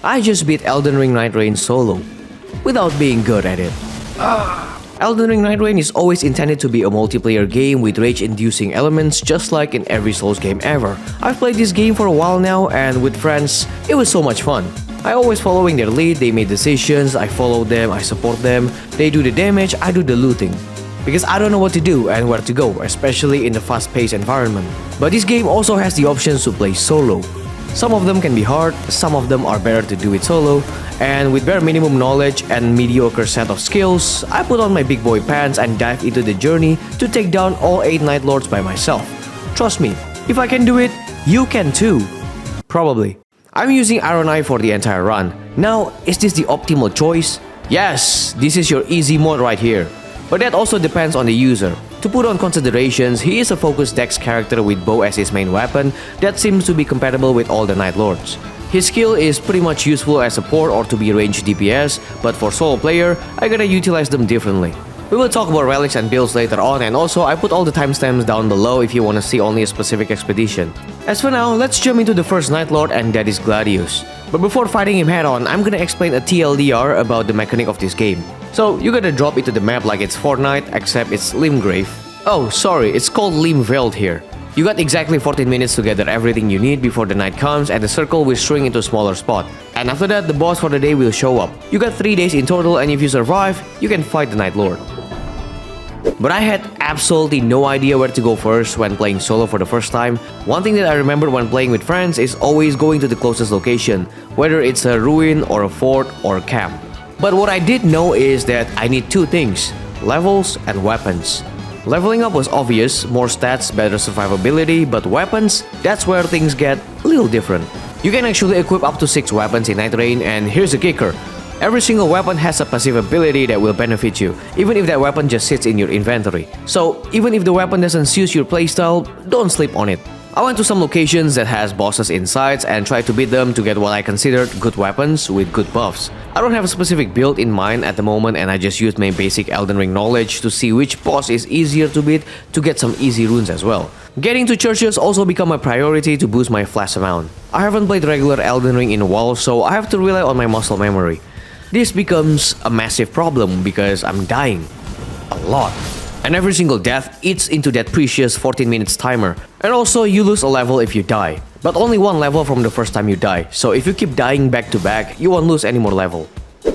I just beat Elden Ring Nightreign solo, without being good at it. Elden Ring Nightreign is always intended to be a multiplayer game with rage-inducing elements just like in every Souls game ever. I've played this game for a while now and with friends, it was so much fun. I always following their lead, they make decisions, I follow them, I support them, they do the damage, I do the looting. Because I don't know what to do and where to go, especially in the fast-paced environment. But this game also has the options to play solo. Some of them can be hard, some of them are better to do it solo, and with bare minimum knowledge and mediocre set of skills, I put on my big boy pants and dive into the journey to take down all 8 nightlords by myself. Trust me, if I can do it, you can too. Probably. I'm using ironeye for the entire run. Now, is this the optimal choice? Yes, this is your easy mode right here. But that also depends on the user. To put on considerations, he is a focused dex character with bow as his main weapon that seems to be compatible with all the nightlords. His skill is pretty much useful as support or to be ranged DPS, but for solo player, I gotta utilize them differently. We will talk about relics and builds later on, and also I put all the timestamps down below if you wanna see only a specific expedition. As for now, let's jump into the first nightlord, and that is Gladius. But before fighting him head on, I'm gonna explain a TLDR about the mechanic of this game. So, you gotta drop into the map like it's Fortnite, except it's Limgrave. Oh, sorry, it's called Limveld here. You got exactly 14 minutes to gather everything you need before the night comes and the circle will shrink into a smaller spot. And after that, the boss for the day will show up. You got 3 days in total, and if you survive, you can fight the Nightlord. But I had absolutely no idea where to go first when playing solo for the first time. One thing that I remember when playing with friends is always going to the closest location, whether it's a ruin or a fort or a camp. But what I did know is that I need 2 things, levels and weapons. Leveling up was obvious, more stats, better survivability, but weapons, that's where things get a little different. You can actually equip up to 6 weapons in Nightreign, and here's the kicker. Every single weapon has a passive ability that will benefit you, even if that weapon just sits in your inventory. So, even if the weapon doesn't suit your playstyle, don't sleep on it. I went to some locations that has bosses inside and tried to beat them to get what I considered good weapons with good buffs. I don't have a specific build in mind at the moment, and I just used my basic Elden Ring knowledge to see which boss is easier to beat to get some easy runes as well. Getting to churches also become a priority to boost my flash amount. I haven't played regular Elden Ring in a while, so I have to rely on my muscle memory. This becomes a massive problem because I'm dying a lot. And every single death eats into that precious 14 minutes timer. And also you lose a level if you die. But only 1 level from the first time you die. So if you keep dying back to back, you won't lose any more level.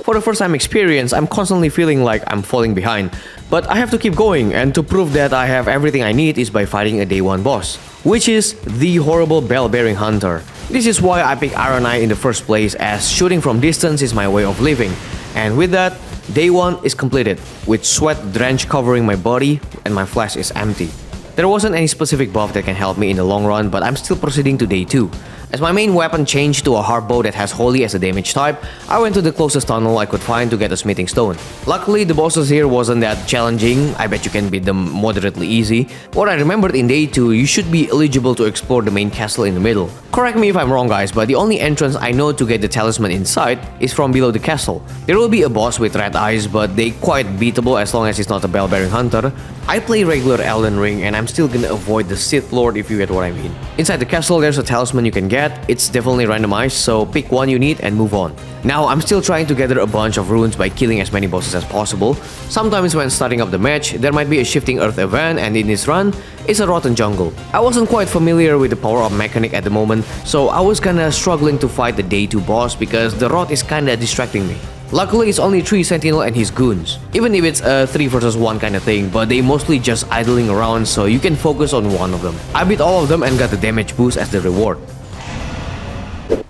For the first time experience, I'm constantly feeling like I'm falling behind. But I have to keep going, and to prove that I have everything I need is by fighting a day 1 boss, which is the horrible bell-bearing hunter. This is why I picked ironeye in the first place, as shooting from distance is my way of living. And with that, day 1 is completed, with sweat drenched covering my body and my flash is empty. There wasn't any specific buff that can help me in the long run, but I'm still proceeding to day 2. As my main weapon changed to a hard bow that has holy as a damage type, I went to the closest tunnel I could find to get a smithing stone. Luckily, the bosses here wasn't that challenging. I bet you can beat them moderately easy. What I remembered in day 2, you should be eligible to explore the main castle in the middle. Correct me if I'm wrong guys, but the only entrance I know to get the talisman inside is from below the castle. There will be a boss with red eyes, but they quite beatable as long as it's not a bell-bearing hunter. I play regular Elden Ring and I'm still gonna avoid the Sith Lord if you get what I mean. Inside the castle there's a talisman you can get. It's definitely randomized, so pick one you need and move on. Now I'm still trying to gather a bunch of runes by killing as many bosses as possible. Sometimes when starting up the match, there might be a shifting earth event, and in this run, it's a rotten jungle. I wasn't quite familiar with the power-up mechanic at the moment, so I was kinda struggling to fight the day 2 boss because the rot is kinda distracting me. Luckily, it's only 3 Sentinel and his goons, even if it's a 3 versus 1 kind of thing, but they mostly just idling around so you can focus on one of them. I beat all of them and got the damage boost as the reward.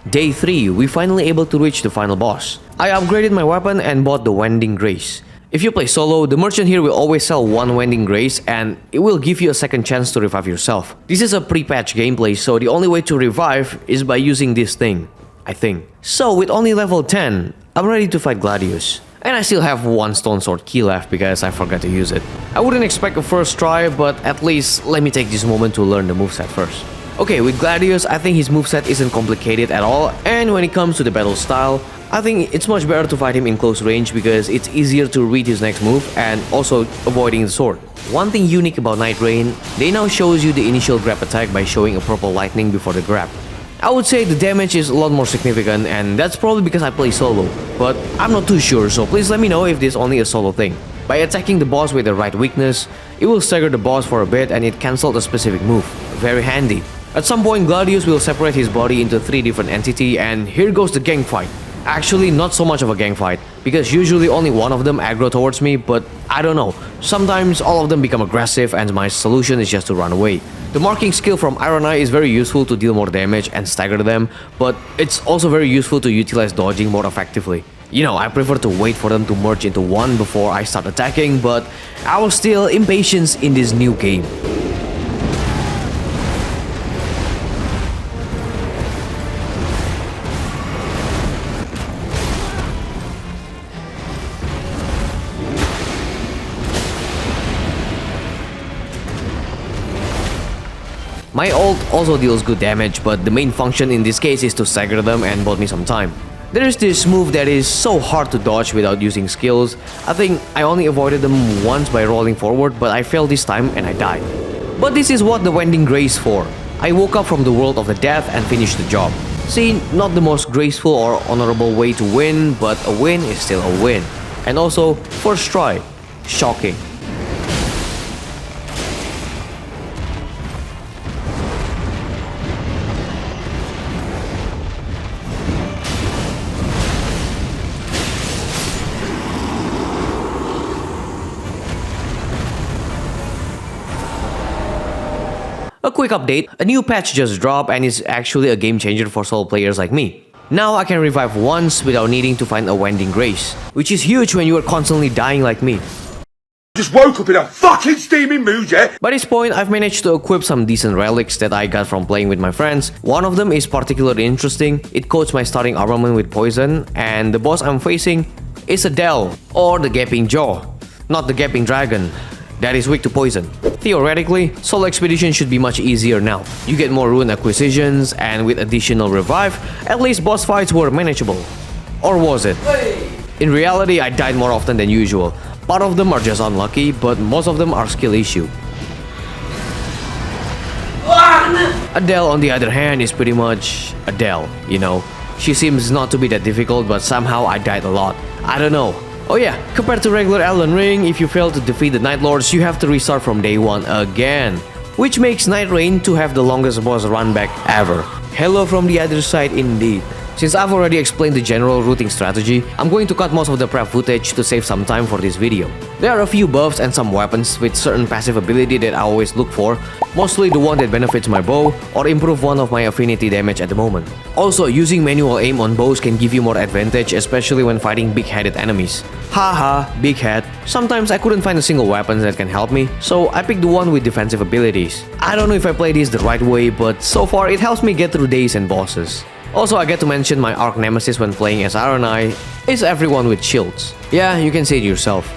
Day 3, we finally able to reach the final boss. I upgraded my weapon and bought the Wending Grace. If you play solo, the merchant here will always sell 1 Wending Grace and it will give you a second chance to revive yourself. This is a pre-patch gameplay, so the only way to revive is by using this thing, I think. So with only level 10, I'm ready to fight Gladius. And I still have 1 Stone Sword key left because I forgot to use it. I wouldn't expect a first try, but at least let me take this moment to learn the moveset first. Okay, with Gladius, I think his moveset isn't complicated at all, and when it comes to the battle style, I think it's much better to fight him in close range because it's easier to read his next move and also avoiding the sword. One thing unique about Nightreign, they now shows you the initial grab attack by showing a purple lightning before the grab. I would say the damage is a lot more significant, and that's probably because I play solo, but I'm not too sure, so please let me know if this is only a solo thing. By attacking the boss with the right weakness, it will stagger the boss for a bit and it cancels a specific move. Very handy. At some point, Gladius will separate his body into 3 different entities, and here goes the gang fight. Actually, not so much of a gang fight, because usually only one of them aggro towards me, but I don't know. Sometimes all of them become aggressive and my solution is just to run away. The marking skill from Ironeye is very useful to deal more damage and stagger them, but it's also very useful to utilize dodging more effectively. You know, I prefer to wait for them to merge into one before I start attacking, but I was still impatient in this new game. My ult also deals good damage, but the main function in this case is to stagger them and bought me some time. There is this move that is so hard to dodge without using skills. I think I only avoided them once by rolling forward, but I failed this time and I died. But this is what the Wending Grace for. I woke up from the world of the death and finished the job. See, not the most graceful or honorable way to win, but a win is still a win. And also, first try. Shocking. A quick update, a new patch just dropped and is actually a game changer for solo players like me. Now I can revive once without needing to find a Wending Grace, which is huge when you are constantly dying like me. Just woke up in a fucking steaming mood, yeah? By this point, I've managed to equip some decent relics that I got from playing with my friends. One of them is particularly interesting. It coats my starting armament with poison, and the boss I'm facing is Adel, or the Gaping Jaw, not the Gaping Dragon. That is weak to poison. Theoretically, solo expedition should be much easier now. You get more rune acquisitions, and with additional revive, at least boss fights were manageable. Or was it? In reality, I died more often than usual. Part of them are just unlucky, but most of them are skill issue. Adele, on the other hand, is pretty much Adele, you know. She seems not to be that difficult, but somehow I died a lot. I don't know. Oh yeah, compared to regular Elden Ring, if you fail to defeat the Nightlords, you have to restart from day 1 again. Which makes Nightreign to have the longest boss run back ever. Hello from the other side indeed. Since I've already explained the general routing strategy, I'm going to cut most of the prep footage to save some time for this video. There are a few buffs and some weapons with certain passive ability that I always look for, mostly the one that benefits my bow or improve one of my affinity damage at the moment. Also, using manual aim on bows can give you more advantage, especially when fighting big-headed enemies. Haha, big head. Sometimes I couldn't find a single weapon that can help me, so I picked the one with defensive abilities. I don't know if I play this the right way, but so far it helps me get through days and bosses. Also, I get to mention my arch nemesis when playing as Ironeye is everyone with shields. Yeah, you can see it yourself.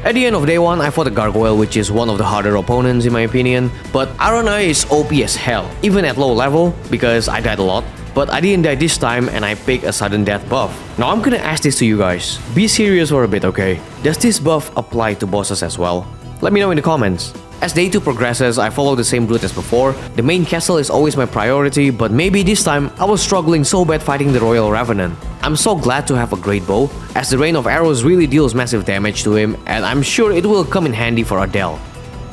At the end of day 1, I fought a gargoyle, which is one of the harder opponents in my opinion, but Ironeye is OP as hell, even at low level, because I died a lot. But I didn't die this time and I picked a sudden death buff. Now I'm gonna ask this to you guys. Be serious for a bit, okay? Does this buff apply to bosses as well? Let me know in the comments. As day 2 progresses, I follow the same route as before. The main castle is always my priority, but maybe this time I was struggling so bad fighting the Royal Revenant. I'm so glad to have a great bow, as the rain of arrows really deals massive damage to him, and I'm sure it will come in handy for Adel.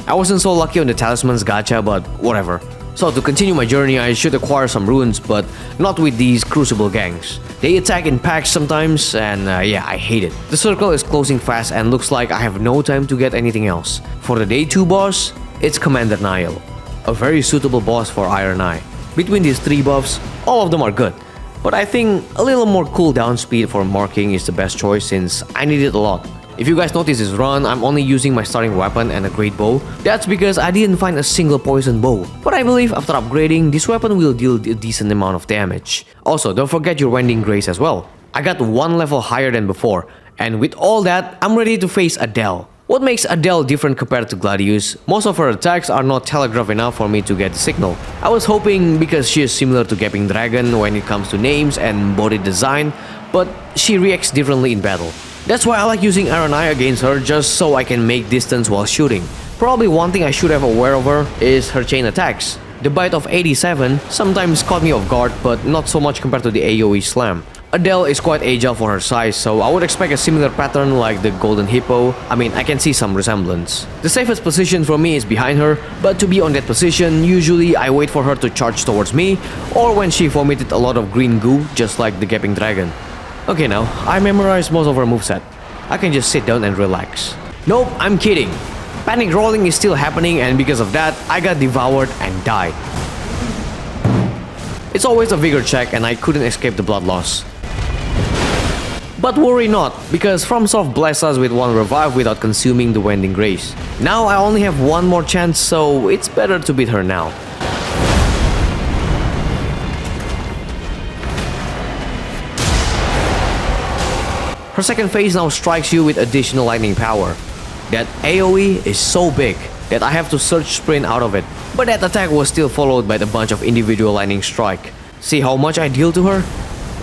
I wasn't so lucky on the talismans gacha, but whatever. So to continue my journey, I should acquire some runes, but not with these crucible gangs. They attack in packs sometimes, and yeah, I hate it. The circle is closing fast and looks like I have no time to get anything else. For the day 2 boss, it's Commander Niall, a very suitable boss for Ironeye. Between these 3 buffs, all of them are good, but I think a little more cooldown speed for marking is the best choice since I need it a lot. If you guys notice this run, I'm only using my starting weapon and a great bow. That's because I didn't find a single poison bow. But I believe after upgrading, this weapon will deal a decent amount of damage. Also, don't forget your Wending Grace as well. I got 1 level higher than before, and with all that, I'm ready to face Adel. What makes Adel different compared to Gladius? Most of her attacks are not telegraphed enough for me to get the signal. I was hoping because she is similar to Gaping Dragon when it comes to names and body design, but she reacts differently in battle. That's why I like using Ironeye against her, just so I can make distance while shooting. Probably one thing I should have aware of her is her chain attacks. The bite of 87 sometimes caught me off guard, but not so much compared to the AoE slam. Adel is quite agile for her size, so I would expect a similar pattern like the golden hippo. I mean, I can see some resemblance. The safest position for me is behind her, but to be on that position, usually I wait for her to charge towards me, or when she vomited a lot of green goo, just like the gaping dragon. Okay, now, I memorized most of her moveset. I can just sit down and relax. Nope, I'm kidding. Panic rolling is still happening, and because of that, I got devoured and died. It's always a vigor check and I couldn't escape the blood loss. But worry not, because FromSoft blessed us with one revive without consuming the Wending Grace. Now I only have one more chance, so it's better to beat her now. Her second phase now strikes you with additional lightning power. That AoE is so big that I have to surge sprint out of it. But that attack was still followed by a bunch of individual lightning strike. See how much I deal to her?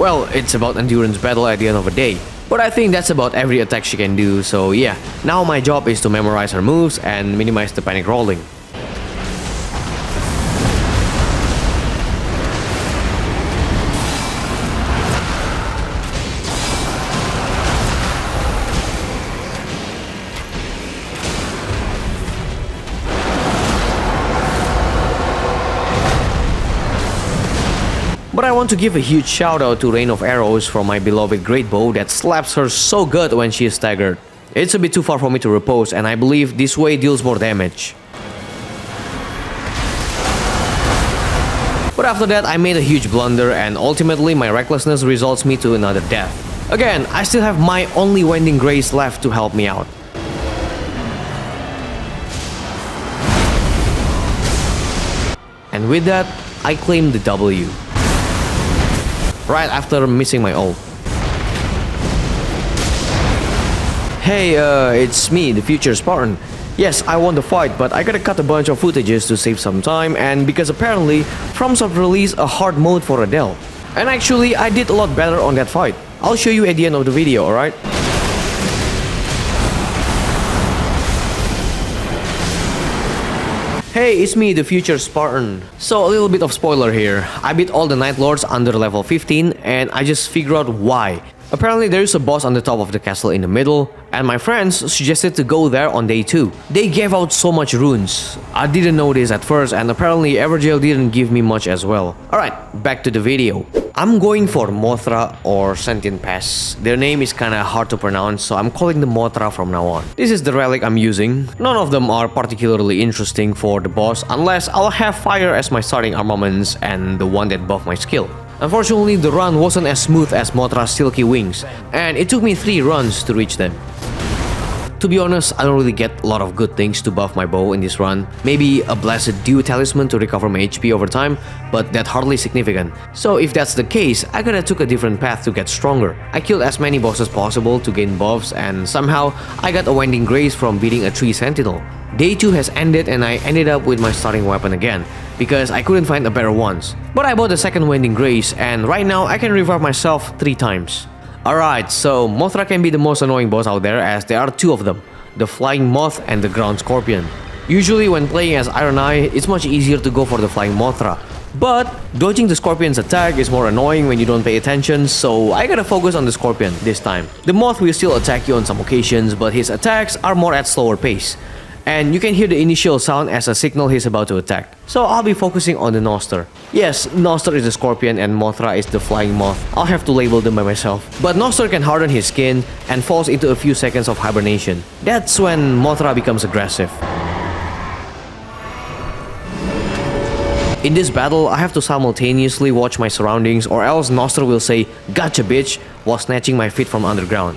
Well, it's about endurance battle at the end of the day. But I think that's about every attack she can do, so yeah. Now my job is to memorize her moves and minimize the panic rolling. But I want to give a huge shout out to Rain of Arrows from my beloved Great Bow that slaps her so good when she is staggered. It's a bit too far for me to repose, and I believe this way deals more damage. But after that I made a huge blunder, and ultimately my recklessness results me to another death. Again, I still have my only Wending Grace left to help me out. And with that, I claim the W. Right after missing my ult. Hey, it's me, the future Spartan. Yes, I won the fight, but I gotta cut a bunch of footages to save some time, and because apparently FromSoft released a hard mode for Adel. And actually, I did a lot better on that fight. I'll show you at the end of the video, alright? Hey, it's me, the future Spartan. So a little bit of spoiler here. I beat all the nightlords under level 15 and I just figured out why. Apparently there is a boss on the top of the castle in the middle, and my friends suggested to go there on day 2. They gave out so much runes. I didn't know this at first, and apparently Everdark didn't give me much as well. Alright, back to the video. I'm going for Mothra or sentient pests. Their name is kinda hard to pronounce, so I'm calling them Mothra from now on. This is the relic I'm using. None of them are particularly interesting for the boss unless I'll have fire as my starting armaments and the one that buffed my skill. Unfortunately, the run wasn't as smooth as Mothra's silky wings, and it took me 3 runs to reach them. To be honest, I don't really get a lot of good things to buff my bow in this run. Maybe a Blessed Dew talisman to recover my HP over time, but that's hardly significant. So if that's the case, I gotta took a different path to get stronger. I killed as many bosses possible to gain buffs, and somehow I got a Wending Grace from beating a tree sentinel. Day 2 has ended and I ended up with my starting weapon again, because I couldn't find a better ones. But I bought the second Wending Grace, and right now I can revive myself 3 times. Alright, so Mothra can be the most annoying boss out there as there are 2 of them, the Flying Moth and the Ground Scorpion. Usually when playing as ironeye, it's much easier to go for the Flying Mothra. But dodging the Scorpion's attack is more annoying when you don't pay attention, so I gotta focus on the Scorpion this time. The Moth will still attack you on some occasions, but his attacks are more at slower pace. And you can hear the initial sound as a signal he's about to attack. So I'll be focusing on the Gnoster. Yes, Gnoster is the Scorpion and Mothra is the Flying Moth. I'll have to label them by myself. But Gnoster can harden his skin and falls into a few seconds of hibernation. That's when Mothra becomes aggressive. In this battle, I have to simultaneously watch my surroundings, or else Gnoster will say, "Gotcha bitch," while snatching my feet from underground.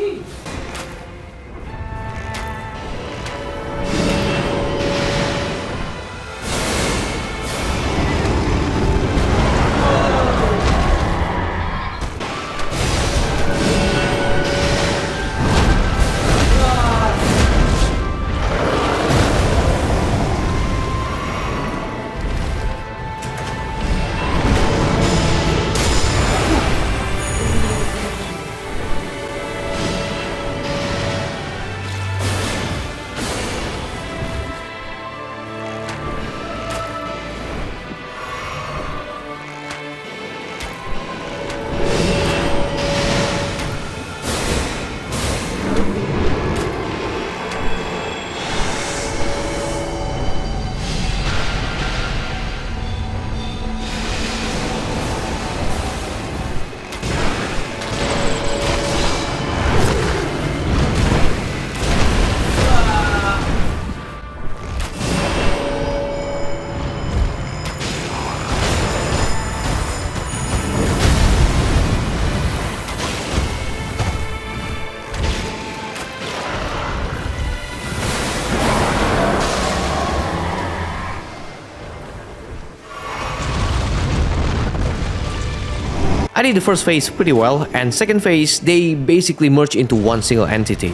I did the first phase pretty well, and second phase, they basically merge into one single entity.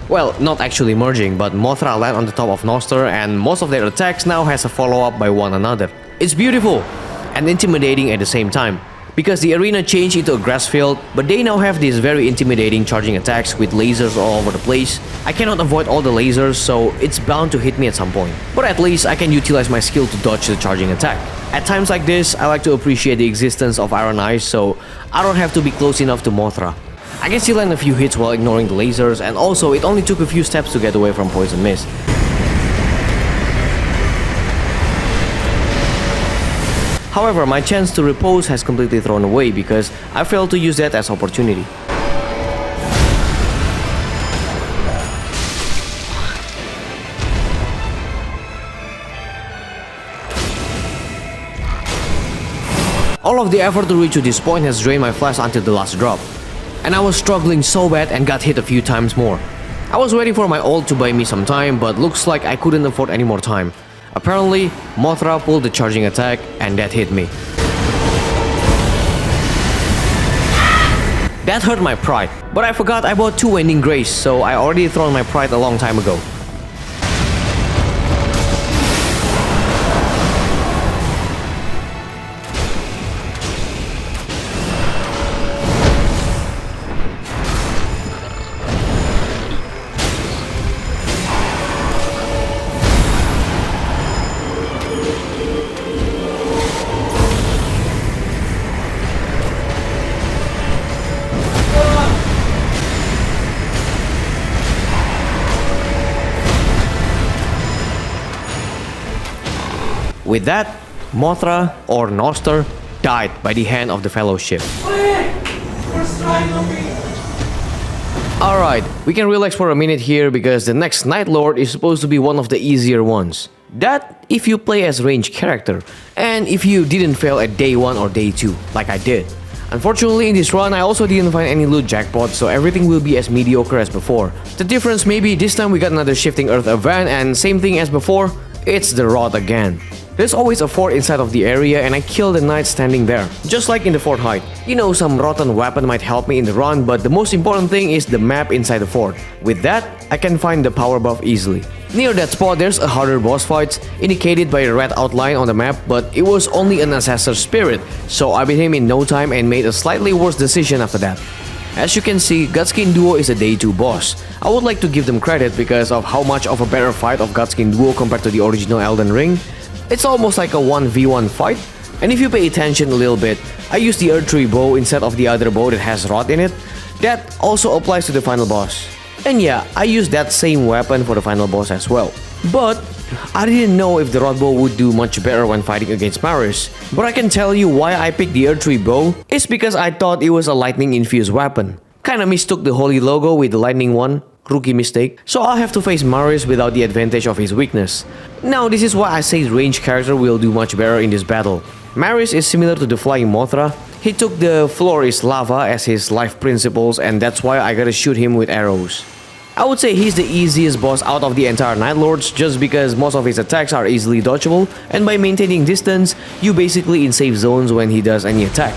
Well, not actually merging, but Mothra land on the top of Gnoster, and most of their attacks now has a follow-up by one another. It's beautiful and intimidating at the same time, because the arena changed into a grass field, but they now have these very intimidating charging attacks with lasers all over the place. I cannot avoid all the lasers, so it's bound to hit me at some point. But at least I can utilize my skill to dodge the charging attack. At times like this, I like to appreciate the existence of ironeye, so I don't have to be close enough to Mothra. I can still land a few hits while ignoring the lasers, and also it only took a few steps to get away from poison mist. However, my chance to repose has completely thrown away because I failed to use that as opportunity. All of the effort to reach to this point has drained my flash until the last drop. And I was struggling so bad and got hit a few times more. I was waiting for my ult to buy me some time, but looks like I couldn't afford any more time. Apparently, Mothra pulled the charging attack and that hit me. That hurt my pride, but I forgot I bought 2 Ending Grace, so I already thrown my pride a long time ago. With that, Mothra, or Gnoster, died by the hand of the Fellowship. Alright, we can relax for a minute here because the next Nightlord is supposed to be one of the easier ones. That if you play as ranged character, and if you didn't fail at day 1 or day 2, like I did. Unfortunately, in this run, I also didn't find any loot jackpot, so everything will be as mediocre as before. The difference maybe this time we got another Shifting Earth event, and same thing as before, it's the Rod again. There's always a fort inside of the area and I kill the knight standing there, just like in the fort height. You know, some rotten weapon might help me in the run, but the most important thing is the map inside the fort. With that, I can find the power buff easily. Near that spot, there's a harder boss fight, indicated by a red outline on the map, but it was only an ancestor spirit, so I beat him in no time and made a slightly worse decision after that. As you can see, Godskin Duo is a day 2 boss. I would like to give them credit because of how much of a better fight of Godskin Duo compared to the original Elden Ring. It's almost like a 1v1 fight, and if you pay attention a little bit, I used the Earth Tree bow instead of the other bow that has rot in it. That also applies to the final boss. And yeah, I used that same weapon for the final boss as well. But I didn't know if the rod bow would do much better when fighting against Marius. But I can tell you why I picked the Earth Tree bow. It's because I thought it was a lightning infused weapon. Kinda mistook the holy logo with the lightning one. Rookie mistake. So I'll have to face Marius without the advantage of his weakness. Now this is why I say ranged character will do much better in this battle. Marius is similar to the flying Mothra. He took the floor is lava as his life principles, and that's why I gotta shoot him with arrows. I would say he's the easiest boss out of the entire Nightlords just because most of his attacks are easily dodgeable, and by maintaining distance, you basically in safe zones when he does any attack.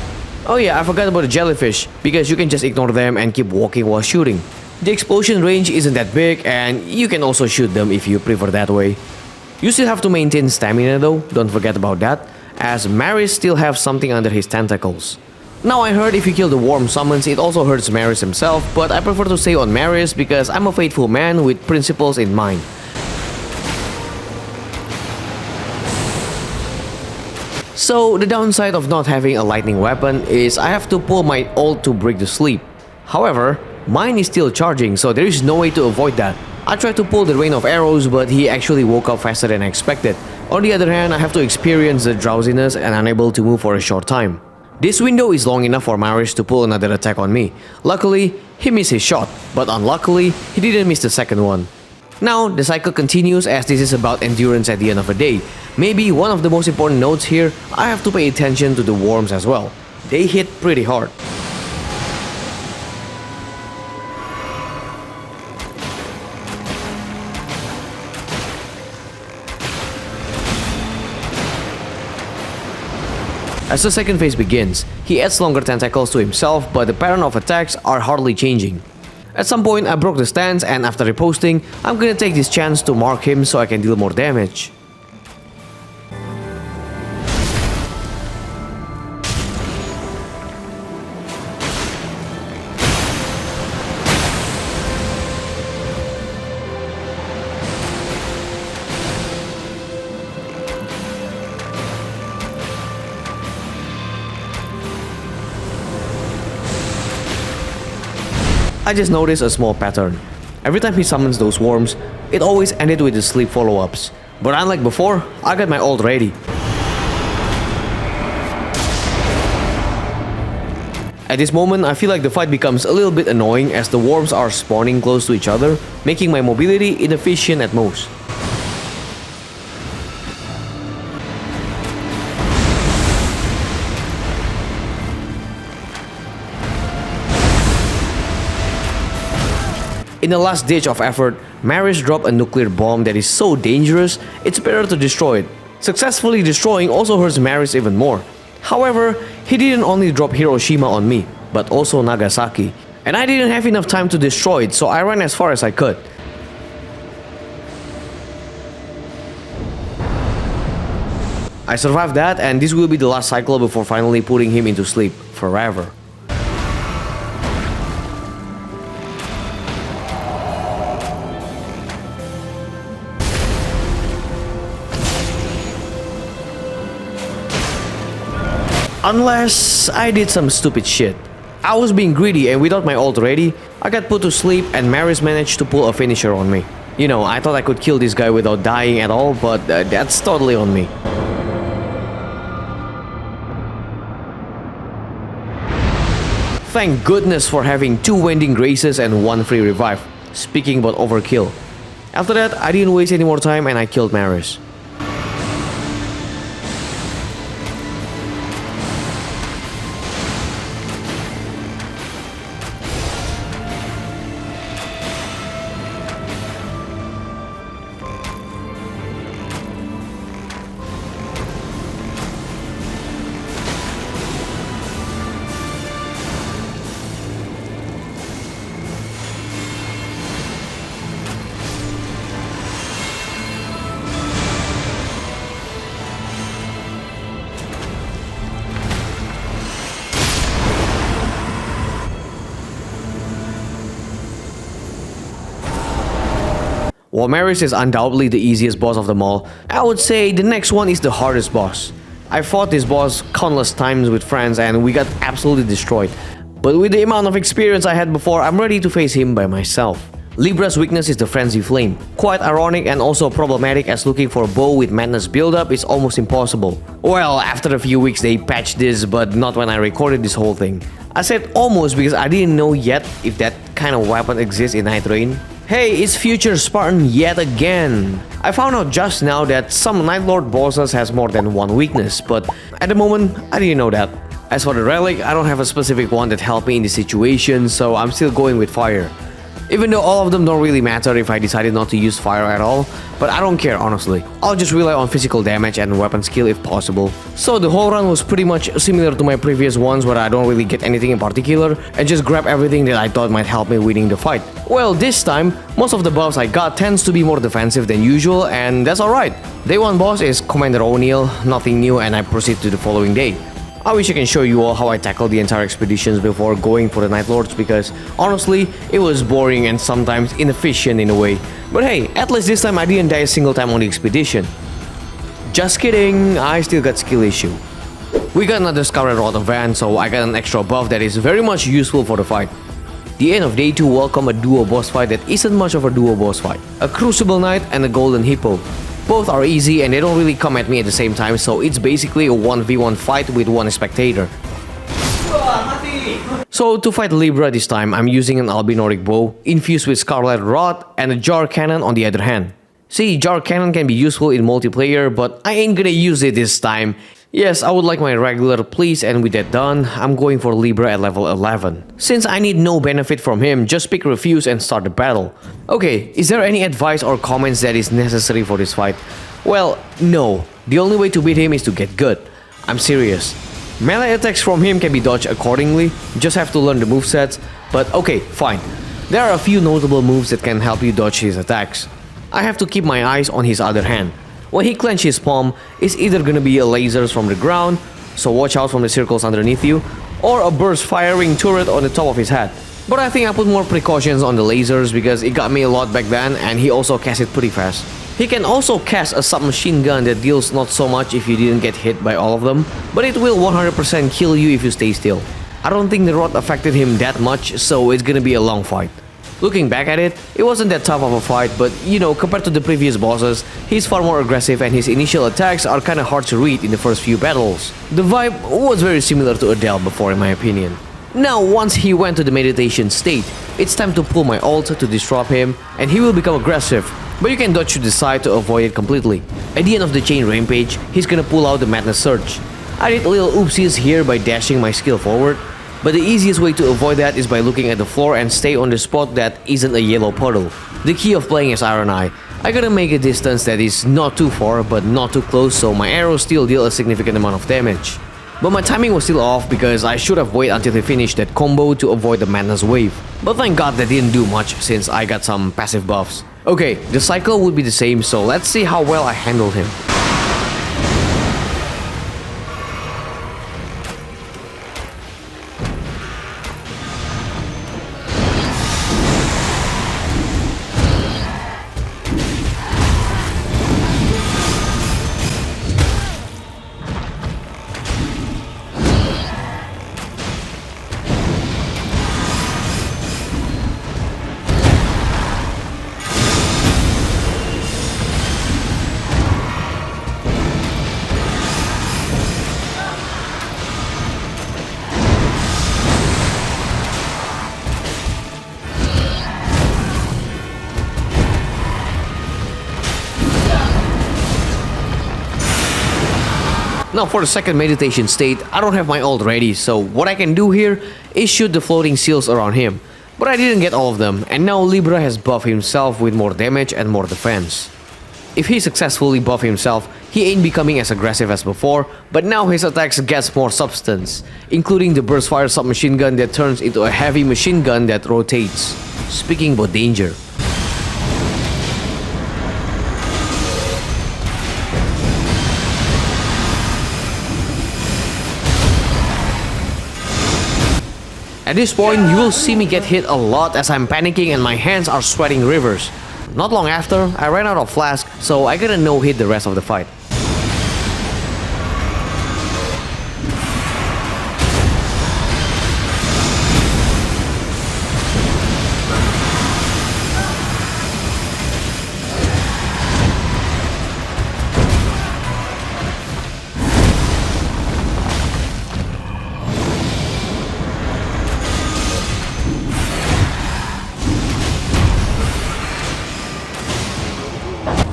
Oh yeah, I forgot about the jellyfish, because you can just ignore them and keep walking while shooting. The explosion range isn't that big, and you can also shoot them if you prefer that way. You still have to maintain stamina though, don't forget about that, as Marius still have something under his tentacles. Now I heard if you kill the worm summons it also hurts Marius himself, but I prefer to stay on Marius because I'm a faithful man with principles in mind. So the downside of not having a lightning weapon is I have to pull my ult to break the sleep. However, mine is still charging, so there is no way to avoid that. I tried to pull the rain of arrows, but he actually woke up faster than I expected. On the other hand, I have to experience the drowsiness and unable to move for a short time. This window is long enough for Marius to pull another attack on me. Luckily, he missed his shot, but unluckily, he didn't miss the second one. Now, the cycle continues as this is about endurance at the end of the day. Maybe one of the most important notes here, I have to pay attention to the worms as well. They hit pretty hard. As the second phase begins, he adds longer tentacles to himself, but the pattern of attacks are hardly changing. At some point I broke the stance, and after reposting, I'm gonna take this chance to mark him so I can deal more damage. I just noticed a small pattern. Every time he summons those worms, it always ended with the sleep follow-ups. But unlike before, I got my ult ready. At this moment, I feel like the fight becomes a little bit annoying as the worms are spawning close to each other, making my mobility inefficient at most. In the last ditch of effort, Marius dropped a nuclear bomb that is so dangerous, it's better to destroy it. Successfully destroying also hurts Marius even more. However, he didn't only drop Hiroshima on me, but also Nagasaki. And I didn't have enough time to destroy it, so I ran as far as I could. I survived that, and this will be the last cycle before finally putting him into sleep forever. Unless I did some stupid shit. I was being greedy, and without my ult ready, I got put to sleep and Marius managed to pull a finisher on me. You know, I thought I could kill this guy without dying at all, but that's totally on me. Thank goodness for having 2 Wending Graces and 1 free revive. Speaking about overkill. After that, I didn't waste any more time and I killed Marius. While Marius is undoubtedly the easiest boss of them all, I would say the next one is the hardest boss. I fought this boss countless times with friends and we got absolutely destroyed. But with the amount of experience I had before, I'm ready to face him by myself. Libra's weakness is the Frenzy Flame. Quite ironic and also problematic as looking for a bow with madness build-up is almost impossible. Well, after a few weeks they patched this, but not when I recorded this whole thing. I said almost because I didn't know yet if that kind of weapon exists in Nightreign. Hey, it's future Spartan yet again! I found out just now that some nightlord bosses has more than one weakness, but at the moment, I didn't know that. As for the relic, I don't have a specific one that helped me in this situation, so I'm still going with fire. Even though all of them don't really matter if I decided not to use fire at all, but I don't care honestly. I'll just rely on physical damage and weapon skill if possible. So the whole run was pretty much similar to my previous ones where I don't really get anything in particular and just grab everything that I thought might help me winning the fight. Well, this time, most of the buffs I got tends to be more defensive than usual, and that's alright. Day 1 boss is Commander O'Neill, nothing new, and I proceed to the following day. I wish I can show you all how I tackled the entire expeditions before going for the Nightlords because honestly, it was boring and sometimes inefficient in a way. But hey, at least this time I didn't die a single time on the expedition. Just kidding, I still got skill issue. We got another Scarlet Rod event, so I got an extra buff that is very much useful for the fight. The end of day 2 welcome a duo boss fight that isn't much of a duo boss fight. A Crucible Knight and a Golden Hippo. Both are easy and they don't really come at me at the same time, so it's basically a 1v1 fight with one spectator. So to fight Libra this time, I'm using an albinoric bow, infused with Scarlet Rod and a jar cannon on the other hand. See, jar cannon can be useful in multiplayer, but I ain't gonna use it this time. Yes, I would like my regular please, and with that done, I'm going for Libra at level 11. Since I need no benefit from him, just pick refuse and start the battle. Okay, is there any advice or comments that is necessary for this fight? Well, no. The only way to beat him is to get good. I'm serious. Melee attacks from him can be dodged accordingly, you just have to learn the movesets, but okay, fine. There are a few notable moves that can help you dodge his attacks. I have to keep my eyes on his other hand. When he clenches his palm, it's either gonna be a lasers from the ground, so watch out from the circles underneath you, or a burst firing turret on the top of his head. But I think I put more precautions on the lasers because it got me a lot back then and he also cast it pretty fast. He can also cast a submachine gun that deals not so much if you didn't get hit by all of them, but it will 100% kill you if you stay still. I don't think the rod affected him that much, so it's gonna be a long fight. Looking back at it, it wasn't that tough of a fight, but you know, compared to the previous bosses, he's far more aggressive and his initial attacks are kinda hard to read in the first few battles. The vibe was very similar to Adel before in my opinion. Now, once he went to the meditation state, it's time to pull my ult to disrupt him and he will become aggressive, but you can dodge to the side to avoid it completely. At the end of the chain rampage, he's gonna pull out the madness surge. I did little oopsies here by dashing my skill forward, but the easiest way to avoid that is by looking at the floor and stay on the spot that isn't a yellow puddle. The key of playing as ironeye, I gotta make a distance that is not too far but not too close so my arrows still deal a significant amount of damage. But my timing was still off because I should have waited until he finished that combo to avoid the madness wave. But thank god that didn't do much since I got some passive buffs. Okay, the cycle would be the same, so let's see how well I handled him. Now for the second meditation state, I don't have my ult ready, so what I can do here is shoot the floating seals around him. But I didn't get all of them, and now Libra has buffed himself with more damage and more defense. If he successfully buffs himself, he ain't becoming as aggressive as before, but now his attacks gets more substance, including the burst fire submachine gun that turns into a heavy machine gun that rotates. Speaking about danger. At this point, you will see me get hit a lot as I'm panicking and my hands are sweating rivers. Not long after, I ran out of flask, so I gotta no-hit the rest of the fight.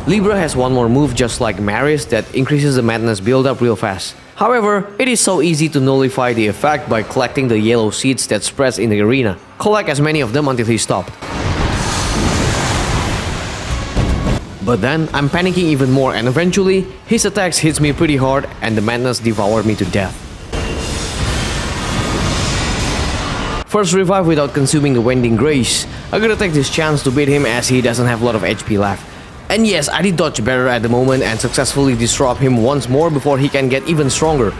Libra has one more move just like Maris that increases the madness build-up real fast. However, it is so easy to nullify the effect by collecting the yellow seeds that spreads in the arena. Collect as many of them until he stopped. But then, I'm panicking even more and eventually, his attacks hits me pretty hard and the madness devoured me to death. First revive without consuming the Wending Grace. I gotta take this chance to beat him as he doesn't have a lot of HP left. And yes, I did dodge better at the moment and successfully disrupt him once more before he can get even stronger.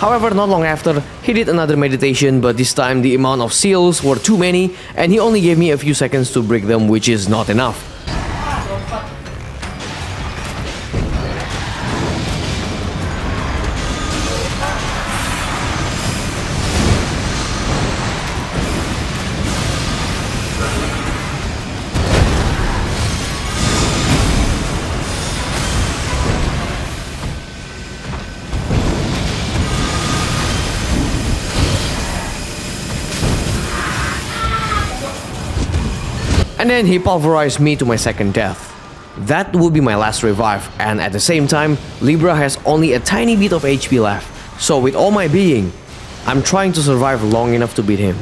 However, not long after, he did another meditation, but this time the amount of seals were too many and he only gave me a few seconds to break them, which is not enough. And then he pulverized me to my second death. That would be my last revive, and at the same time, Libra has only a tiny bit of HP left. So with all my being, I'm trying to survive long enough to beat him.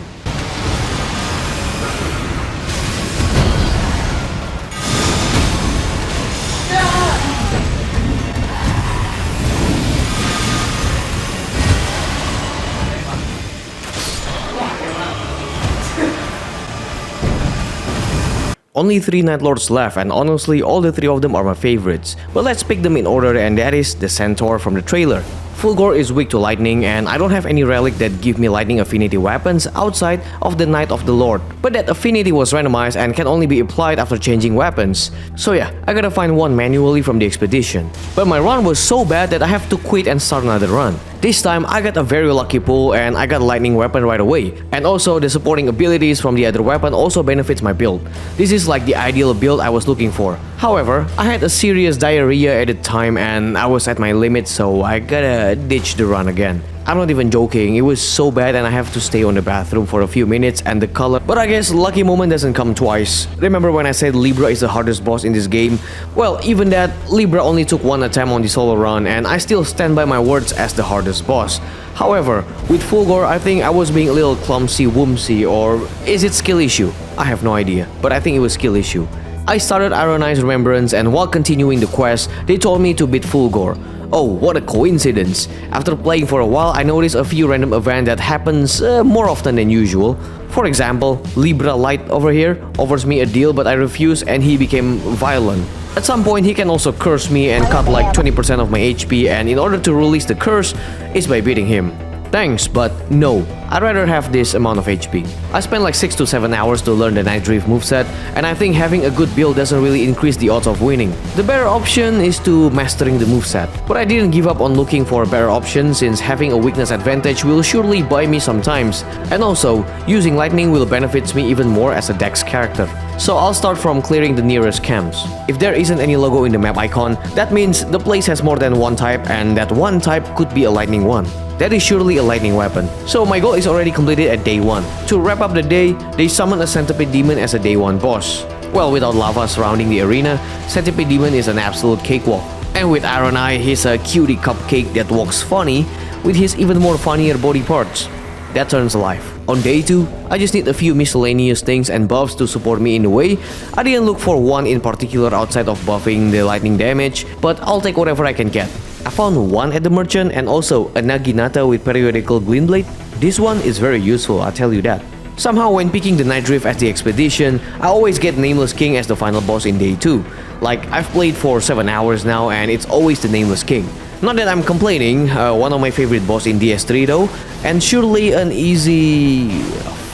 Only 3 Nightlords left, and honestly all the 3 of them are my favorites. But let's pick them in order, and that is the Centaur from the trailer. Fulghor is weak to lightning, and I don't have any relic that give me lightning affinity weapons outside of the Night of the Lord. But that affinity was randomized and can only be applied after changing weapons. So yeah, I gotta find one manually from the expedition. But my run was so bad that I have to quit and start another run. This time I got a very lucky pull and I got a lightning weapon right away. And also the supporting abilities from the other weapon also benefits my build. This is like the ideal build I was looking for. However, I had a serious diarrhea at the time and I was at my limit, so I gotta ditch the run again. I'm not even joking, it was so bad and I have to stay on the bathroom for a few minutes and the color. But I guess lucky moment doesn't come twice. Remember when I said Libra is the hardest boss in this game? Well, even that, Libra only took one attempt on the solo run and I still stand by my words as the hardest boss. However, with Fulghor, I think I was being a little clumsy woomsy, or is it skill issue? I have no idea, but I think it was skill issue. I started Ironeye's Remembrance and while continuing the quest, they told me to beat Fulghor. Oh, what a coincidence! After playing for a while, I noticed a few random events that happens more often than usual. For example, Libra Light over here offers me a deal but I refuse and he became violent. At some point, he can also curse me and cut like 20% of my HP, and in order to release the curse is by beating him. Thanks, but no, I'd rather have this amount of HP. I spent like 6 to 7 hours to learn the Nightdrift moveset, and I think having a good build doesn't really increase the odds of winning. The better option is to mastering the moveset. But I didn't give up on looking for a better option, since having a weakness advantage will surely buy me some times. And also, using lightning will benefit me even more as a dex character. So I'll start from clearing the nearest camps. If there isn't any logo in the map icon, that means the place has more than one type, and that one type could be a lightning one. That is surely a lightning weapon. So my goal is already completed at day 1. To wrap up the day, they summon a centipede demon as a day 1 boss. Well, without lava surrounding the arena, centipede demon is an absolute cakewalk. And with Ironeye, he's a cutie cupcake that walks funny with his even more funnier body parts. That turns alive. On day 2, I just need a few miscellaneous things and buffs to support me in a way. I didn't look for one in particular outside of buffing the lightning damage, but I'll take whatever I can get. I found one at the merchant and also a Naginata with periodical Glintblade. This one is very useful, I'll tell you that. Somehow when picking the Nightdrift as the expedition, I always get Nameless King as the final boss in day 2. Like, I've played for 7 hours now and it's always the Nameless King. Not that I'm complaining, one of my favorite boss in DS3 though, and surely an easy...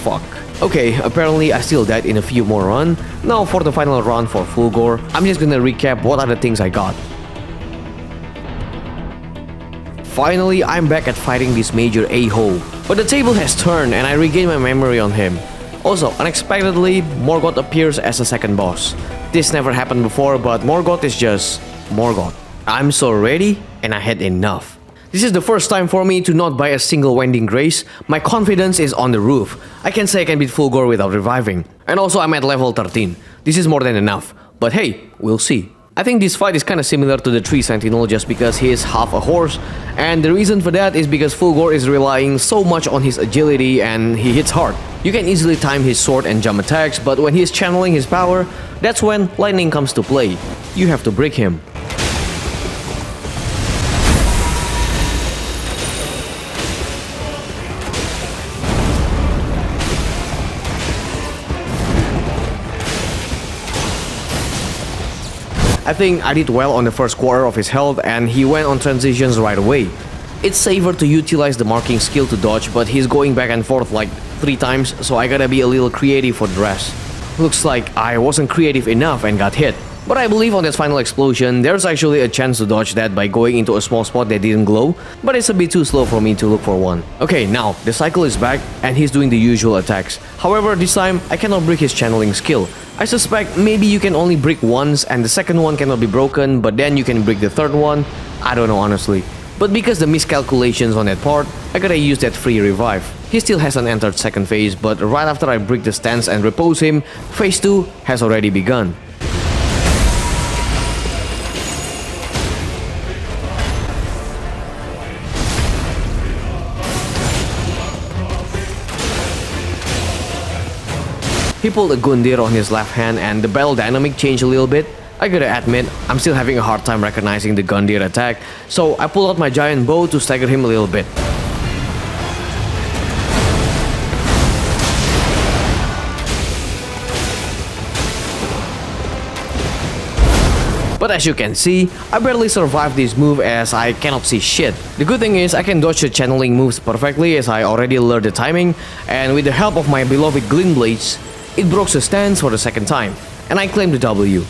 fuck. Okay, apparently I still died in a few more runs. Now for the final run for Fulghor, I'm just gonna recap what are the things I got. Finally, I'm back at fighting this major a-hole. But the table has turned and I regained my memory on him. Also, unexpectedly, Morgoth appears as a second boss. This never happened before, but Morgoth is just Morgoth. I'm so ready and I had enough. This is the first time for me to not buy a single Wending Grace. My confidence is on the roof. I can say I can beat Fulghor without reviving. And also I'm at level 13. This is more than enough. But hey, we'll see. I think this fight is kinda similar to the Tree Sentinel just because he is half a horse, and the reason for that is because Fulghor is relying so much on his agility and he hits hard. You can easily time his sword and jump attacks, but when he is channeling his power, that's when lightning comes to play. You have to break him. I think I did well on the first quarter of his health and he went on transitions right away. It's safer to utilize the marking skill to dodge, but he's going back and forth like 3 times, so I gotta be a little creative for the rest. Looks like I wasn't creative enough and got hit. But I believe on that final explosion, there's actually a chance to dodge that by going into a small spot that didn't glow, but it's a bit too slow for me to look for one. Okay, now, the cycle is back and he's doing the usual attacks. However, this time, I cannot break his channeling skill. I suspect maybe you can only break once and the second one cannot be broken, but then you can break the third one. I don't know honestly. But because the miscalculations on that part, I gotta use that free revive. He still hasn't entered second phase, but right after I break the stance and repose him, phase 2 has already begun. He pulled a Gundyr on his left hand and the battle dynamic changed a little bit. I gotta admit, I'm still having a hard time recognizing the Gundyr attack, so I pulled out my giant bow to stagger him a little bit. But as you can see, I barely survived this move as I cannot see shit. The good thing is I can dodge the channeling moves perfectly as I already learned the timing, and with the help of my beloved Glint Blades, it broke the stance for the second time, and I claimed the W.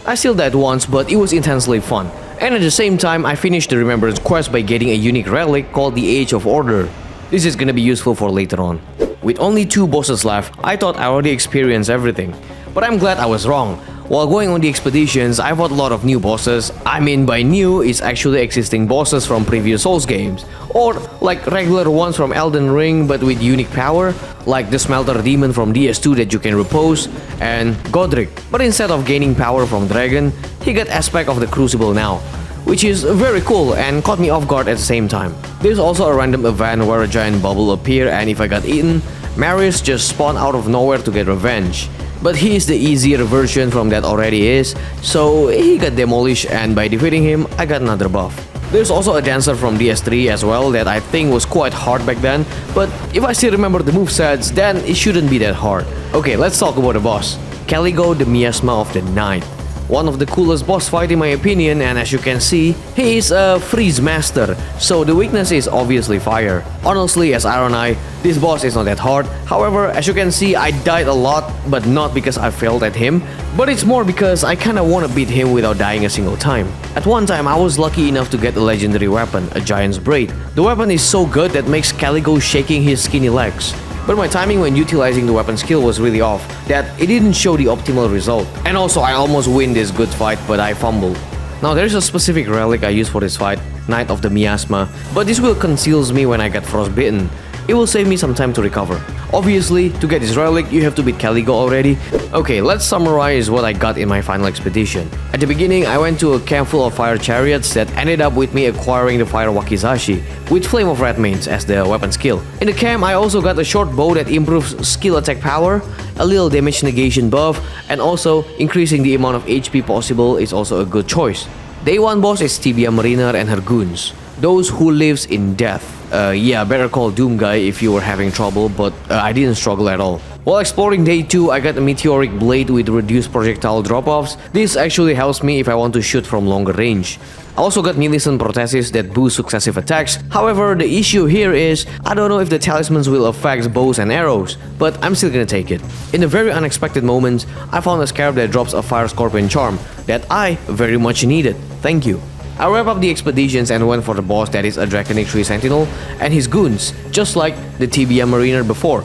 I still died once, but it was intensely fun. And at the same time, I finished the Remembrance quest by getting a unique relic called the Age of Order. This is gonna be useful for later on. With only 2 bosses left, I thought I already experienced everything. But I'm glad I was wrong. While going on the expeditions, I fought a lot of new bosses. I mean by new, it's actually existing bosses from previous Souls games. Or like regular ones from Elden Ring but with unique power, like the Smelter Demon from DS2 that you can repose, and Godric. But instead of gaining power from Dragon, he got aspect of the Crucible now, which is very cool and caught me off guard at the same time. There's also a random event where a giant bubble appear, and if I got eaten, Marius just spawned out of nowhere to get revenge. But he is the easier version from that already is, so he got demolished, and by defeating him, I got another buff. There's also a dancer from DS3 as well that I think was quite hard back then, but if I still remember the movesets, then it shouldn't be that hard. Okay, let's talk about the boss. Caligo, the Miasma of the Night. One of the coolest boss fight in my opinion, and as you can see, he is a freeze master, so the weakness is obviously fire. Honestly, as ironeye, this boss is not that hard. However, as you can see, I died a lot, but not because I failed at him, but it's more because I kinda wanna beat him without dying a single time. At one time, I was lucky enough to get a legendary weapon, a Giant's Braid. The weapon is so good that makes Caligo shaking his skinny legs. But my timing when utilizing the weapon skill was really off, that it didn't show the optimal result. And also I almost win this good fight, but I fumbled. Now there is a specific relic I use for this fight, Knight of the Miasma, but this will conceals me when I get frostbitten. It will save me some time to recover. Obviously, to get this relic, you have to beat Caligo already. Okay, let's summarize what I got in my final expedition. At the beginning, I went to a camp full of fire chariots that ended up with me acquiring the fire wakizashi, with Flame of Red Manes as the weapon skill. In the camp, I also got a short bow that improves skill attack power, a little damage negation buff, and also increasing the amount of HP possible is also a good choice. Day 1 boss is Tibia Mariner and her goons, those who lives in death. Yeah, better call Doom Guy if you were having trouble, but I didn't struggle at all. While exploring day 2, I got a meteoric blade with reduced projectile drop-offs. This actually helps me if I want to shoot from longer range. I also got Millicent Prothesis that boost successive attacks. However, the issue here is, I don't know if the talismans will affect bows and arrows, but I'm still gonna take it. In a very unexpected moment, I found a scarab that drops a Fire Scorpion charm that I very much needed. Thank you. I wrapped up the expeditions and went for the boss that is a Draconic Tree Sentinel and his goons, just like the Tibia Mariner before.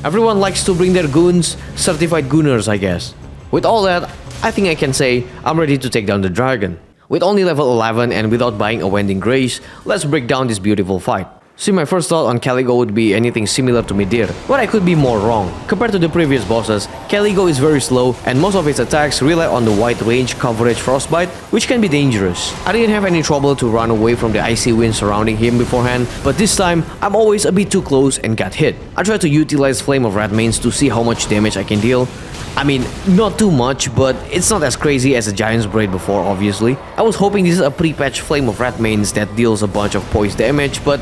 Everyone likes to bring their goons, certified gooners I guess. With all that, I think I can say I'm ready to take down the dragon. With only level 11 and without buying a Wending Grace, let's break down this beautiful fight. See, my first thought on Caligo would be anything similar to Midir, but I could be more wrong. Compared to the previous bosses, Caligo is very slow and most of its attacks rely on the wide range coverage frostbite, which can be dangerous. I didn't have any trouble to run away from the icy wind surrounding him beforehand, but this time, I'm always a bit too close and got hit. I tried to utilize Flame of Red Manes to see how much damage I can deal. I mean, not too much, but it's not as crazy as a Giant's Braid before, obviously. I was hoping this is a pre-patched Flame of Red Manes that deals a bunch of poise damage, but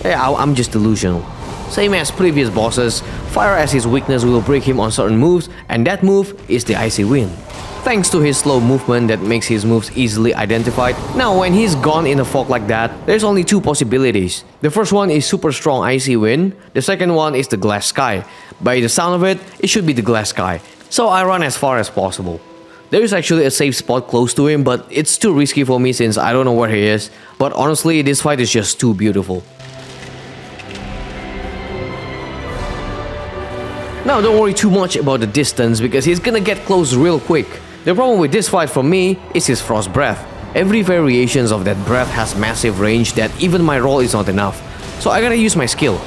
I'm just delusional. Same as previous bosses, fire as his weakness will break him on certain moves, and that move is the Icy Wind. Thanks to his slow movement that makes his moves easily identified. Now when he's gone in a fog like that, there's only 2 possibilities. The first one is super strong Icy Wind, the second one is the Glass Sky. By the sound of it, it should be the Glass Sky. So I run as far as possible. There is actually a safe spot close to him, but it's too risky for me since I don't know where he is. But honestly, this fight is just too beautiful. Now don't worry too much about the distance because he's gonna get close real quick. The problem with this fight for me is his frost breath. Every variations of that breath has massive range that even my roll is not enough. So I gotta use my skill.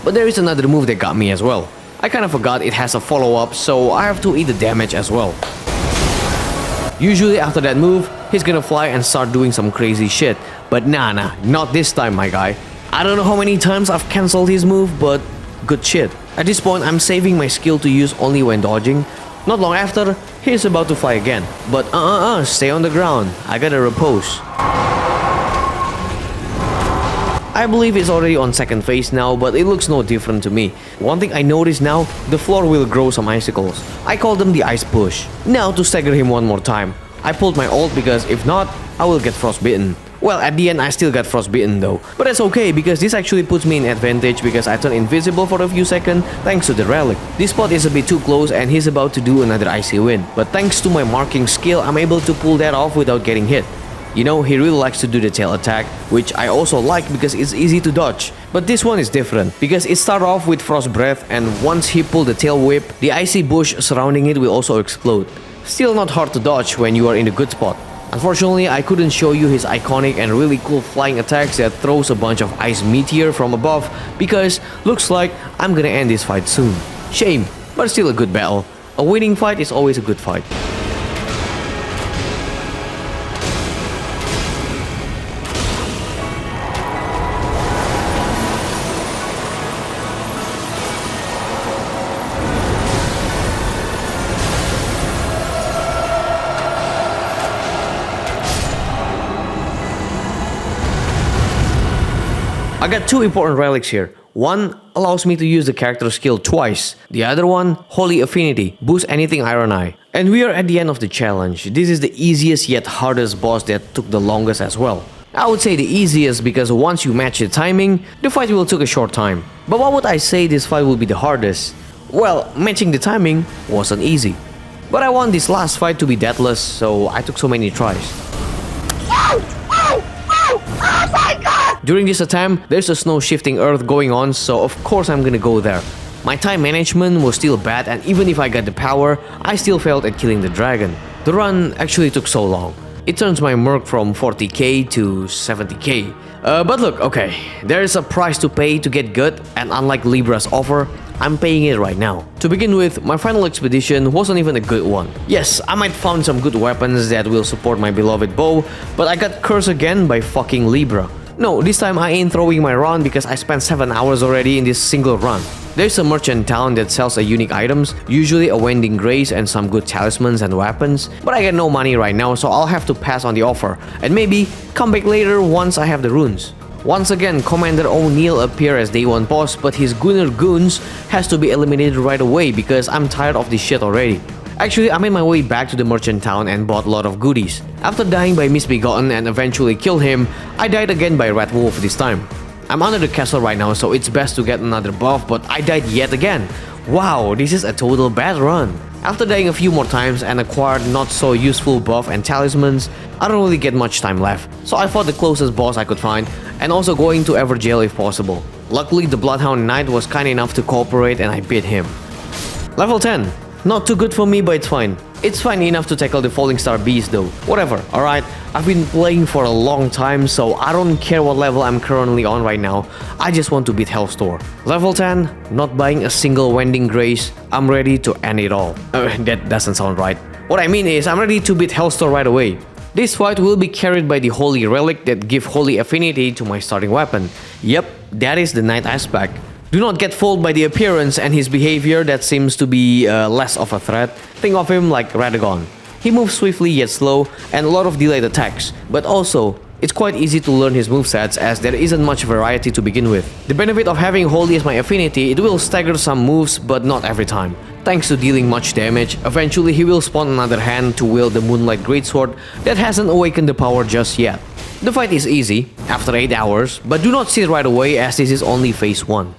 But there is another move that got me as well. I kinda forgot it has a follow-up, so I have to eat the damage as well. Usually after that move, he's gonna fly and start doing some crazy shit. But nah, not this time, my guy. I don't know how many times I've cancelled his move, but good shit. At this point, I'm saving my skill to use only when dodging. Not long after, he's about to fly again. But stay on the ground. I gotta repose. I believe it's already on second phase now, but it looks no different to me. One thing I notice now, the floor will grow some icicles. I call them the ice push. Now to stagger him one more time. I pulled my ult because if not, I will get frostbitten. Well, at the end I still got frostbitten though. But that's okay because this actually puts me in advantage because I turn invisible for a few seconds thanks to the relic. This spot is a bit too close and he's about to do another icy wind. But thanks to my marking skill, I'm able to pull that off without getting hit. You know, he really likes to do the tail attack, which I also like because it's easy to dodge. But this one is different, because it starts off with frost breath and once he pulls the tail whip, the icy bush surrounding it will also explode. Still not hard to dodge when you are in a good spot. Unfortunately, I couldn't show you his iconic and really cool flying attacks that throws a bunch of ice meteor from above because looks like I'm gonna end this fight soon. Shame, but still a good battle. A winning fight is always a good fight. I got two important relics here. One allows me to use the character skill twice. The other one, Holy Affinity, boosts anything ironeye. And we are at the end of the challenge. This is the easiest yet hardest boss that took the longest as well. I would say the easiest because once you match the timing, the fight will take a short time. But why would I say this fight will be the hardest? Well, matching the timing wasn't easy. But I want this last fight to be deathless, so I took so many tries. Oh my god! During this attempt, there's a snow shifting earth going on, so of course I'm gonna go there. My time management was still bad, and even if I got the power, I still failed at killing the dragon. The run actually took so long. It turns my merc from 40k to 70k. But look, okay, there is a price to pay to get good, and unlike Libra's offer, I'm paying it right now. To begin with, my final expedition wasn't even a good one. Yes, I might found some good weapons that will support my beloved bow, but I got cursed again by fucking Libra. No, this time I ain't throwing my run because I spent 7 hours already in this single run. There's a merchant town that sells a unique items, usually a wending grace and some good talismans and weapons, but I got no money right now, so I'll have to pass on the offer, and maybe come back later once I have the runes. Once again, Commander O'Neill appears as day 1 boss, but his Gunner goons has to be eliminated right away because I'm tired of this shit already. Actually, I made my way back to the merchant town and bought a lot of goodies. After dying by Misbegotten and eventually killed him, I died again by Red Wolf this time. I'm under the castle right now, so it's best to get another buff, but I died yet again. Wow, this is a total bad run. After dying a few more times and acquired not so useful buff and talismans, I don't really get much time left, so I fought the closest boss I could find, and also going to Everjail if possible. Luckily, the Bloodhound Knight was kind enough to cooperate and I beat him. Level 10. Not too good for me, but it's fine. It's fine enough to tackle the Falling Star Beast though. Whatever, alright? I've been playing for a long time, so I don't care what level I'm currently on right now. I just want to beat Heolstor. Level 10, not buying a single Wending Grace. I'm ready to end it all. That doesn't sound right. What I mean is, I'm ready to beat Heolstor right away. This fight will be carried by the Holy Relic that give Holy Affinity to my starting weapon. Yep, that is the Night aspect. Do not get fooled by the appearance and his behavior that seems to be less of a threat. Think of him like Radagon. He moves swiftly yet slow and a lot of delayed attacks, but also, it's quite easy to learn his movesets as there isn't much variety to begin with. The benefit of having Holy as my affinity, it will stagger some moves but not every time. Thanks to dealing much damage, eventually he will spawn another hand to wield the Moonlight Greatsword that hasn't awakened the power just yet. The fight is easy, after 8 hours, but do not sit right away as this is only phase 1.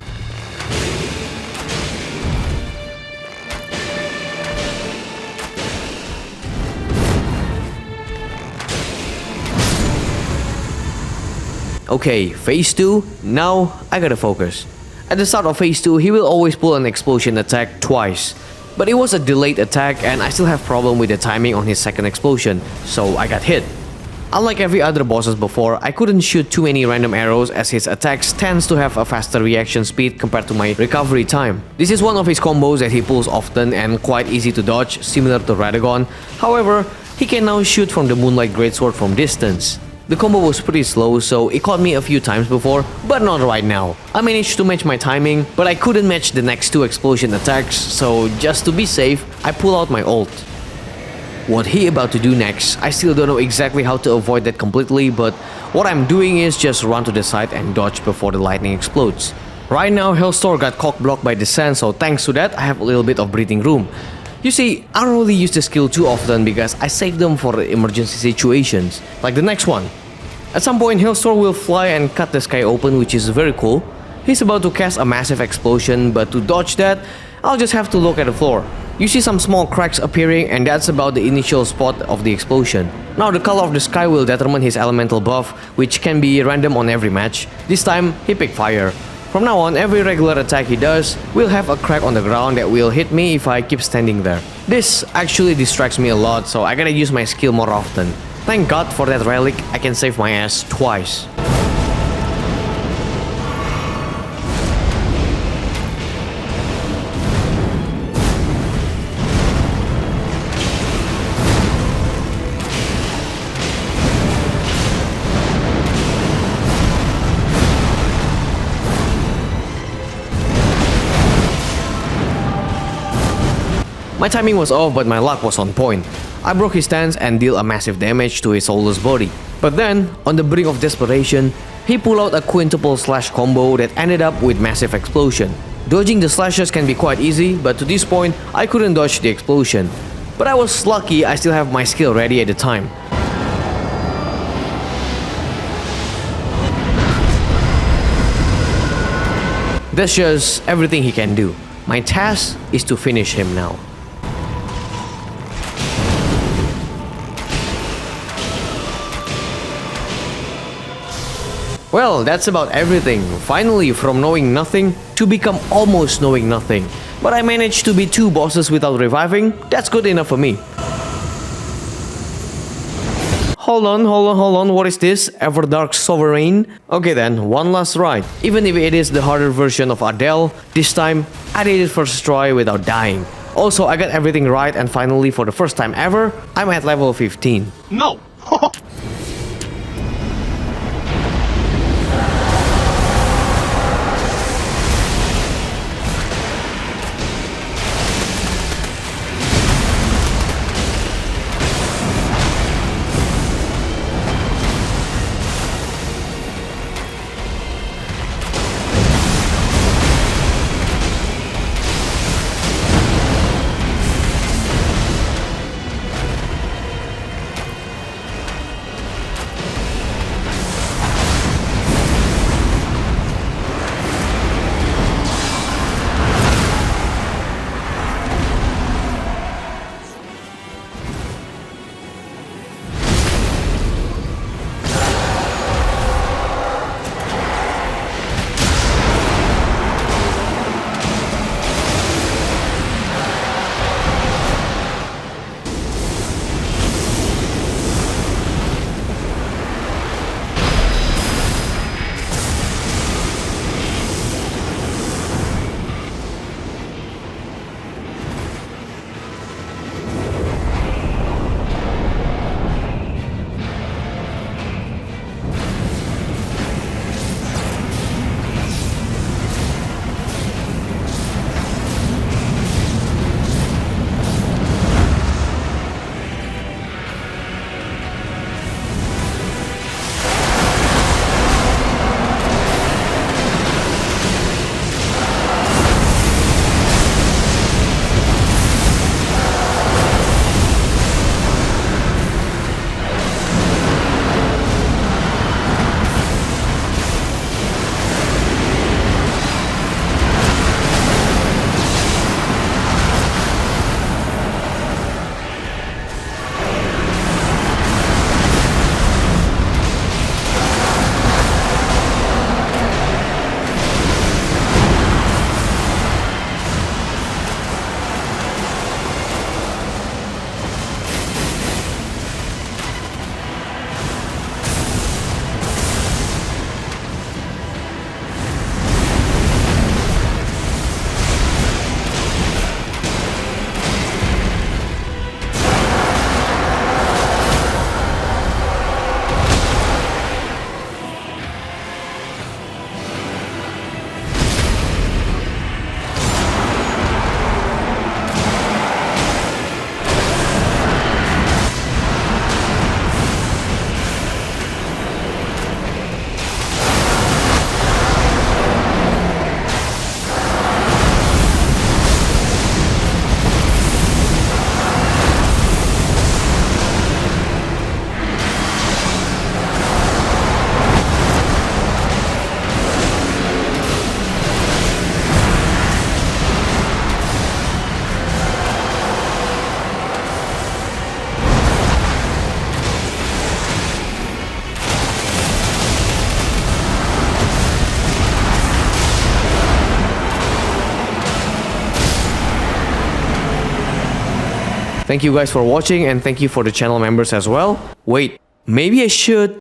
Okay, phase 2, now I gotta focus. At the start of phase 2, he will always pull an explosion attack twice. But it was a delayed attack and I still have problem with the timing on his second explosion, so I got hit. Unlike every other bosses before, I couldn't shoot too many random arrows as his attacks tends to have a faster reaction speed compared to my recovery time. This is one of his combos that he pulls often and quite easy to dodge, similar to Radagon. However, he can now shoot from the Moonlight Greatsword from distance. The combo was pretty slow, so it caught me a few times before, but not right now. I managed to match my timing, but I couldn't match the next two explosion attacks, so just to be safe, I pull out my ult. What he about to do next, I still don't know exactly how to avoid that completely, but what I'm doing is just run to the side and dodge before the lightning explodes. Right now, Heolstor got cock-blocked by the sand, so thanks to that, I have a little bit of breathing room. You see, I don't really use the skill too often because I save them for emergency situations, like the next one. At some point, Heolstor will fly and cut the sky open, which is very cool. He's about to cast a massive explosion, but to dodge that, I'll just have to look at the floor. You see some small cracks appearing, and that's about the initial spot of the explosion. Now the color of the sky will determine his elemental buff, which can be random on every match. This time, he picked fire. From now on, every regular attack he does will have a crack on the ground that will hit me if I keep standing there. This actually distracts me a lot, so I gotta use my skill more often. Thank God for that relic, I can save my ass twice. My timing was off, but my luck was on point. I broke his stance and deal a massive damage to his soulless body. But then, on the brink of desperation, he pulled out a quintuple slash combo that ended up with massive explosion. Dodging the slashes can be quite easy, but to this point, I couldn't dodge the explosion. But I was lucky I still have my skill ready at the time. That's just everything he can do. My task is to finish him now. Well, that's about everything. Finally, from knowing nothing to become almost knowing nothing. But I managed to beat 2 bosses without reviving. That's good enough for me. Hold on, what is this? Everdark Sovereign? Okay then, one last ride. Even if it is the harder version of Adel, this time, I did it first try without dying. Also, I got everything right, and finally, for the first time ever, I'm at level 15. No! Thank you guys for watching and thank you for the channel members as well. Wait, maybe I should